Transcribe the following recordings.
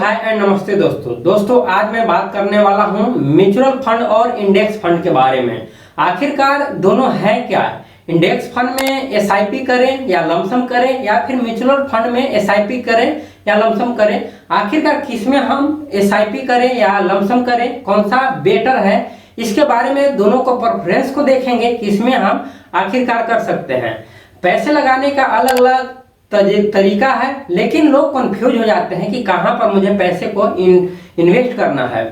हाय and नमस्ते दोस्तों आज मैं बात करने वाला हूं म्यूचुअल फंड और इंडेक्स फंड के बारे में। आखिरकार दोनों है क्या? इंडेक्स फंड में एसआईपी करें या लमसम करें, या फिर म्यूचुअल फंड में एसआईपी करें या लमसम करें? आखिरकार किसमें हम एसआईपी करें या लमसम करें, कौन सा बेटर है, इसके बारे में दोनों को प्रेफरेंस को देखेंगे, किसमें हम आखिरकार कर सकते हैं। पैसे लगाने का अलग अलग तरीका है, लेकिन लोग कंफ्यूज हो जाते हैं कि कहां पर मुझे पैसे को इन्वेस्ट करना है।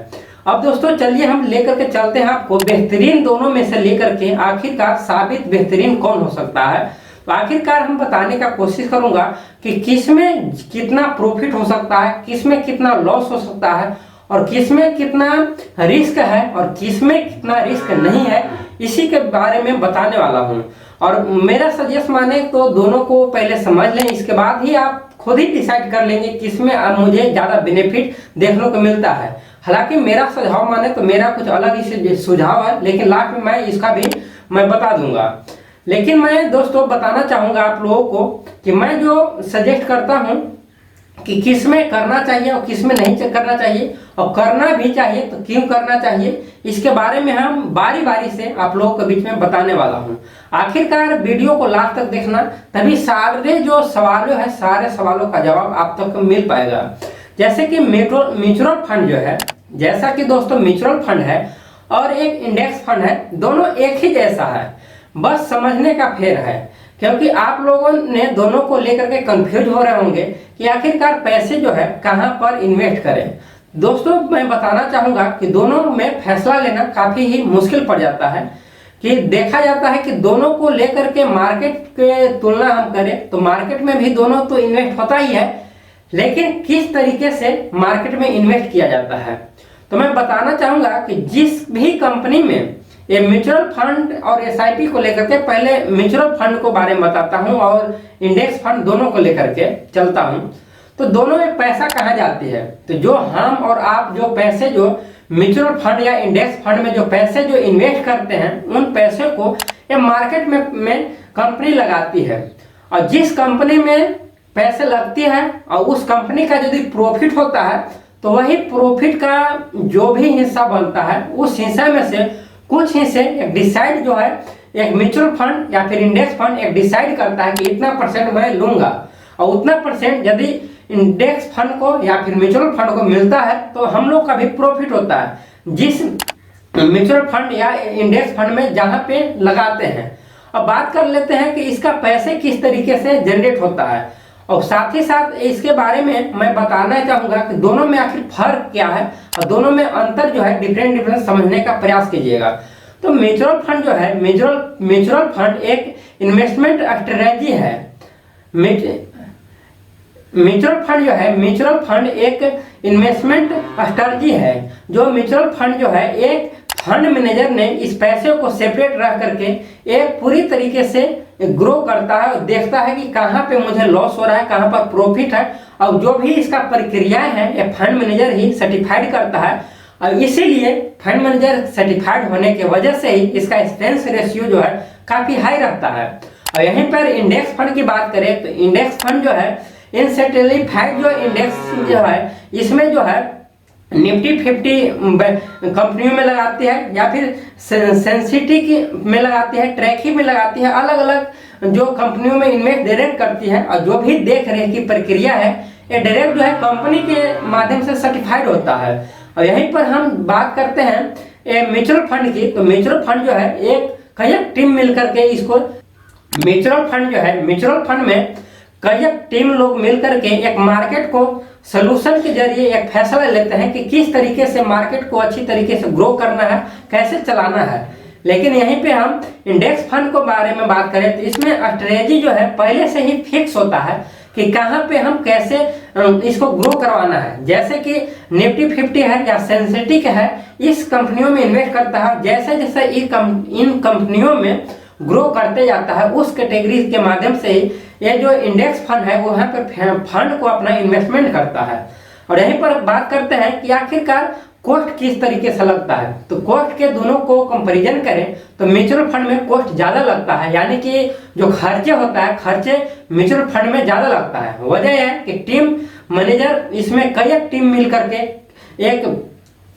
अब दोस्तों चलिए हम लेकर के चलते हैं आपको बेहतरीन दोनों में से लेकर के आखिरकार साबित बेहतरीन कौन हो सकता है। तो आखिरकार हम बताने का कोशिश करूंगा कि किसमें कितना प्रॉफिट हो सकता है, किसमें कितना लॉस हो सकता है, और किसमें कितना रिस्क है और किसमें कितना रिस्क नहीं है, इसी के बारे में बताने वाला हूं। और मेरा सजेस्ट माने तो दोनों को पहले समझ लें, इसके बाद ही आप खुद ही डिसाइड कर लेंगे किसमें मुझे ज़्यादा बेनिफिट देखने को मिलता है। हालांकि मेरा सुझाव माने तो मेरा कुछ अलग ही सुझाव है, लेकिन लास्ट में मैं इसका भी मैं बता दूंगा। लेकिन मैं दोस्तों बताना चाहूँगा आप लोगों को कि मैं जो सजेस्ट करता हूँ कि किस में करना चाहिए और किस में नहीं करना चाहिए, और करना भी चाहिए तो क्यों करना चाहिए, इसके बारे में हम बारी बारी से आप लोगों के बीच में बताने वाला हूं। आखिरकार वीडियो को लास्ट तक देखना, तभी सारे जो सवालों है सारे सवालों का जवाब आप तक मिल पाएगा। जैसे कि म्यूचुअल फंड जो है, जैसा कि दोस्तों म्यूचुअल फंड है और एक इंडेक्स फंड है, दोनों एक ही जैसा है, बस समझने का फेर है। क्योंकि आप लोगों ने दोनों को लेकर के कंफ्यूज हो रहे होंगे कि आखिरकार पैसे जो है कहां पर इन्वेस्ट करें। दोस्तों मैं बताना चाहूंगा कि दोनों में फैसला लेना काफी ही मुश्किल पड़ जाता है। कि देखा जाता है कि दोनों को लेकर के मार्केट के तुलना हम करें तो मार्केट में भी दोनों तो इन्वेस्ट होता ही है, लेकिन किस तरीके से मार्केट में इन्वेस्ट किया जाता है। तो मैं बताना चाहूंगा कि जिस भी कंपनी में ये म्यूचुअल फंड और एसआईपी को लेकर के, पहले म्यूचुअल फंड को बारे में बताता हूं और इंडेक्स फंड दोनों को लेकर के चलता हूं। तो दोनों में पैसा कहाँ जाती है, तो जो हम और आप जो पैसे जो म्यूचुअल फंड या इंडेक्स फंड में जो पैसे जो इन्वेस्ट करते हैं, उन पैसे को ये मार्केट में कंपनी लगाती है, और जिस कंपनी में पैसे लगती है और उस कंपनी का यदि प्रॉफिट होता है तो वही प्रॉफिट का जो भी हिस्सा बनता है, उस हिस्से में से कुछ हिस्से एक डिसाइड जो है, एक म्यूचुअल फंड या फिर इंडेक्स फंड एक डिसाइड करता है कि इतना परसेंट मैं लूंगा, और उतना परसेंट यदि इंडेक्स फंड को या फिर म्यूचुअल फंड को मिलता है तो हम लोग का भी प्रॉफिट होता है जिस म्यूचुअल फंड या इंडेक्स फंड में जहां पे लगाते हैं। अब बात कर लेते हैं कि इसका पैसे किस तरीके से जनरेट होता है, और साथ ही साथ इसके बारे में मैं बताना चाहूंगा कि दोनों में आखिर फर्क क्या है और दोनों में अंतर जो है डिफरेंट समझने का प्रयास कीजिएगा। तो म्यूचुअल फंड जो है, म्यूचुअल फंड एक इन्वेस्टमेंट स्ट्रेटजी है। म्यूचुअल फंड जो है, म्यूचुअल फंड एक इन्वेस्टमेंट स्ट्रेटजी है। जो म्यूचुअल फंड जो है, एक फंड मैनेजर ने इस पैसे को सेपरेट रख करके एक पूरी तरीके से ग्रो करता है और देखता है कि कहाँ पे मुझे लॉस हो रहा है, कहाँ पर प्रॉफिट है, और जो भी इसका प्रक्रियाएं हैं ये फंड मैनेजर ही सर्टिफाइड करता है। और इसीलिए फंड मैनेजर सर्टिफाइड होने की वजह से ही इसका एक्सपेंस रेशियो जो है काफी हाई रहता है। और यहीं पर इंडेक्स फंड की बात करें तो इंडेक्स फंड जो है, इन सर्टिफाइड जो इंडेक्स जो है, इसमें जो है निफ्टी 50 कंपनियों में लगाती है, या फिर सेंसिटी में लगाती है, ट्रैकी में लगाती है, अलग अलग जो कंपनियों में इन्वेस्ट डायरेक्ट करती है। और जो भी देख रेख की प्रक्रिया है ये डायरेक्ट जो है कंपनी के माध्यम से सर्टिफाइड होता है। और यहीं पर हम बात करते हैं म्यूचुअल फंड की। तो म्यूचुअल फंड जो है एक कई टीम मिलकर के इसको, म्यूचुअल फंड जो है, म्यूचुअल फंड में कई टीम लोग मिलकर के एक मार्केट को सॉल्यूशन के जरिए एक फैसला लेते हैं कि किस तरीके से मार्केट को अच्छी तरीके से ग्रो करना है, कैसे चलाना है। लेकिन यहीं पे हम इंडेक्स फंड को बारे में बात करें तो इसमें स्ट्रेटजी जो है पहले से ही फिक्स होता है कि कहाँ पे हम कैसे इसको ग्रो करवाना है। जैसे कि निफ्टी 50 है या सेंसेटिक है, इस कंपनियों में इन्वेस्ट करता है, जैसे जैसे इन कंपनियों में ग्रो करते जाता है उस कैटेगरी के माध्यम से ये जो इंडेक्स फंड है वो यहाँ पर फंड को अपना इन्वेस्टमेंट करता है। और यहीं पर बात करते हैं कि आखिरकार कॉस्ट किस तरीके से लगता है। तो कॉस्ट के दोनों को कंपैरिजन करें तो म्यूचुअल फंड में कॉस्ट ज़्यादा लगता है, यानी कि जो खर्चे होता है, खर्चे म्यूचुअल फंड में ज़्यादा लगता है। वजह है कि टीम मैनेजर इसमें कई एक टीम मिल करके एक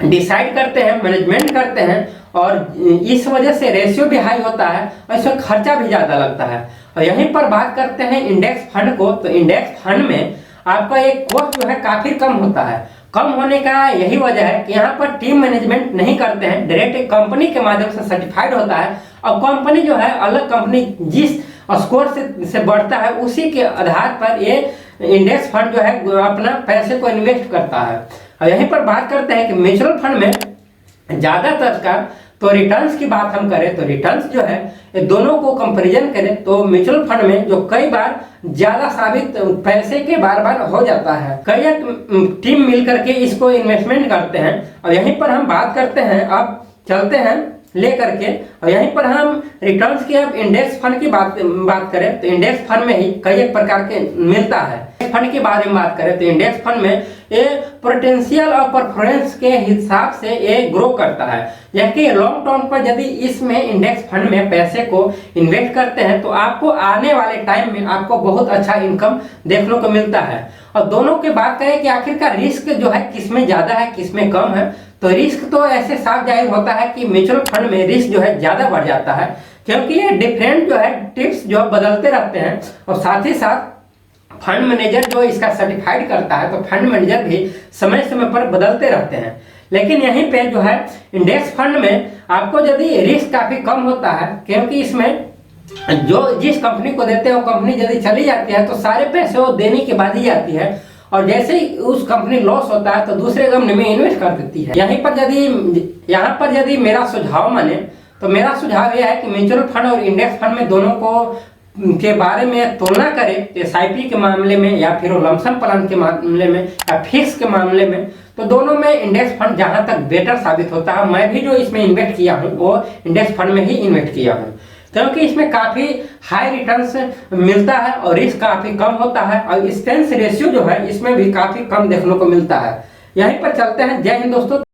डिसाइड करते हैं, मैनेजमेंट करते हैं, और इस वजह से रेशियो भी हाई होता है और इसमें खर्चा भी ज़्यादा लगता है। और यहीं पर बात करते हैं इंडेक्स फंड को, तो इंडेक्स फंड में आपका एक कॉस्ट जो है काफ़ी कम होता है। कम होने का यही वजह है कि यहाँ पर टीम मैनेजमेंट नहीं करते हैं, डायरेक्ट एक कंपनी के माध्यम से सर्टिफाइड होता है, और कंपनी जो है अलग कंपनी जिस स्कोर से बढ़ता है उसी के आधार पर ये इंडेक्स फंड जो है अपना पैसे को इन्वेस्ट करता है। और यहीं पर बात करते हैं कि म्यूचुअल फंड में ज़्यादातर का तो रिटर्न्स की बात हम करें तो रिटर्न्स जो है ये दोनों को कंपैरिजन करें तो म्यूचुअल फंड में जो कई बार ज्यादा साबित पैसे के बार बार हो जाता है, कई टीम मिल करके इसको इन्वेस्टमेंट करते हैं। और यहीं पर हम बात करते हैं, अब चलते हैं लेकर के, और यहीं पर हम रिटर्न्स की अब इंडेक्स फंड की बात करें तो इंडेक्स फंड में ही कई एक प्रकार के मिलता है। फंड के बारे में बात करें तो इंडेक्स फंड में ये पोटेंशियल और परफॉर्मेंस के हिसाब से ये ग्रो करता है। यह कि लॉन्ग टर्म पर यदि इसमें इंडेक्स फंड में पैसे को इन्वेस्ट करते हैं तो आपको आने वाले टाइम में आपको बहुत अच्छा इनकम देखने को मिलता है। और दोनों की बात करें कि आखिरकार रिस्क जो है किसमें ज़्यादा है किसमें कम है, तो रिस्क तो ऐसे साफ जाहिर होता है कि म्यूचुअल फंड में रिस्क जो है ज़्यादा बढ़ जाता है, क्योंकि ये डिफरेंट जो है टिप्स जो बदलते रहते हैं, और साथ ही साथ फंड मैनेजर जो इसका सर्टिफाइड करता है तो फंड मैनेजर भी समय समय पर बदलते रहते हैं। लेकिन यहीं पे जो है इंडेक्स फंड में आपको यदि रिस्क काफ़ी कम होता है, क्योंकि इसमें जो जिस कंपनी को देते हैं वो कंपनी यदि चली जाती है तो सारे पैसे वो देने के बाद ही आती है, और जैसे ही उस कंपनी लॉस होता है तो दूसरे कंपनी में इन्वेस्ट कर देती है। यहाँ पर यदि मेरा सुझाव माने तो मेरा सुझाव यह है कि म्यूचुअल फंड और इंडेक्स फंड में दोनों को के बारे में तुलना करें, एसआईपी के मामले में या फिर लमसम प्लान के मामले में या फिक्स के मामले में, तो दोनों में इंडेक्स फंड जहां तक बेटर साबित होता है। मैं भी जो इसमें इन्वेस्ट किया हूं वो इंडेक्स फंड में ही इन्वेस्ट किया हूं, क्योंकि इसमें काफ़ी हाई रिटर्न्स मिलता है और रिस्क काफ़ी कम होता है, और एक्सपेंस रेशियो जो है इसमें भी काफ़ी कम देखने को मिलता है। यहीं पर चलते हैं। जय हिंद दोस्तों।